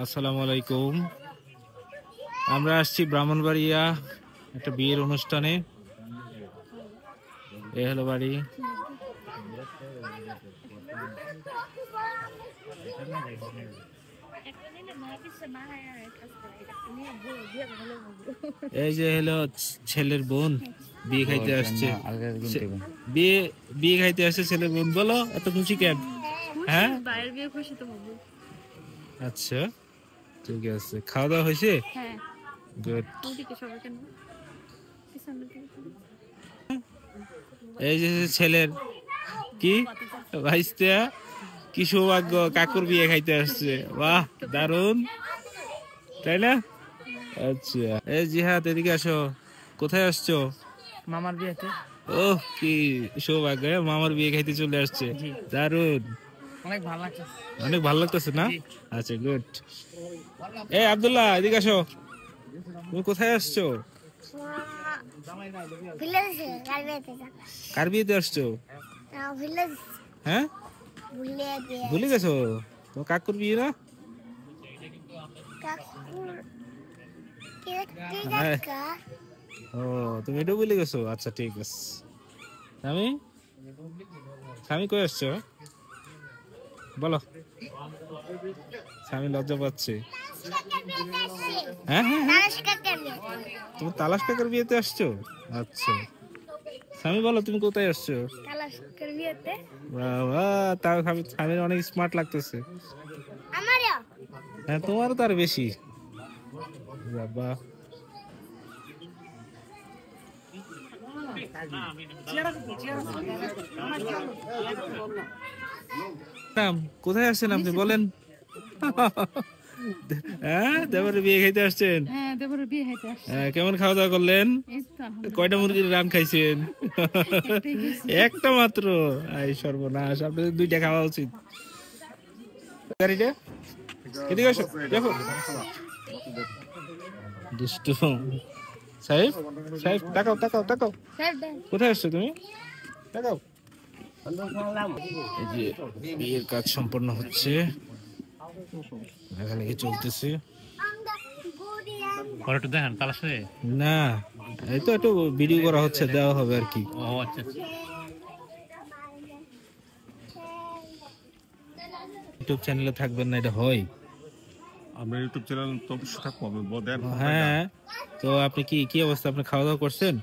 আসসালামু আলাইকুম। আমরা আসছি ব্রাহ্মণবাড়িয়া একটা বিয়ের অনুষ্ঠানে। এ হলো বাড়ি। এই যে হলো ছেলের বোন বিয়ে খাইতে আসছে। বিয়ে খাইতে আসছে ছেলের বোন। বলো এত খুশি কেন? হ্যাঁ আচ্ছা ঠিক আছে। খাওয়া দাওয়া হয়েছে? গুড। এই যে ছেলের কি ভাইস্তা, কি সৌভাগ্য, কাকুর বিয়ে খাইতে আসছে। বাহ দারুন, তাই না? আচ্ছা এই জিহাদ এদিকে আসো। কোথায় আসছো? মামার বিয়েতে। ওহ কি সৌভাগ্য, মামার বিয়ে খাইতে চলে আসছে। দারুন, অনেক ভালো লাগছে। অনেক ভালো লাগতেছে না? আচ্ছা গুড। এই আব্দুল্লাহ এদিকে আসো। তুমি কোথায় আসছো? কার বিয়েতে আসছো? হ্যাঁ ভুলে গেছো? তোমার কাকুর বিয়ে না? ও তুমি এটাও ভুলে গেছো? আচ্ছা ঠিক আছে। স্বামী স্বামী কই আসছো বলো। স্বামী লজ্জা পাচ্ছে। হ্যাঁ হ্যাঁ তুমি তালাশ কাকার বিয়েতে আসছো? আচ্ছা স্বামী বলো তুমি কোথায় আসছো? বাবা তাও স্বামীর অনেক স্মার্ট লাগতেছে। হ্যাঁ তোমারও তার বেশি। বাবা কোথায় আসছেন আপনি বলেন? হ্যাঁ দেবরের বিয়ে খাইতে আসছেন? কেমন খাওয়া দাওয়া করলেন? কয়টা মুরগির রান খাইছেন? একটা মাত্র? এই সর্বনাশ, আপনাদের দুইটা খাওয়া উচিত। গাড়িটা এদিকে আসো দেখো। দুষ্টু সাহেব, সাহেব তাকাও তাকাও তাকাও। কোথায় আসছো তুমি? তাকাও। এই যে বিয়ের কাজ সম্পন্ন হচ্ছে, এখানে কি চলতেছে না? এই তো একটু ভিডিও করা হচ্ছে, দেওয়া হবে আর কি। ইউটিউব চ্যানেলে থাকবেন না এটা হয়? আমরা ইউটিউব চ্যানেল তো অবশ্যই থাকবো। হ্যাঁ তো আপনি কি কি অবস্থা, আপনি খাওয়া দাওয়া করছেন?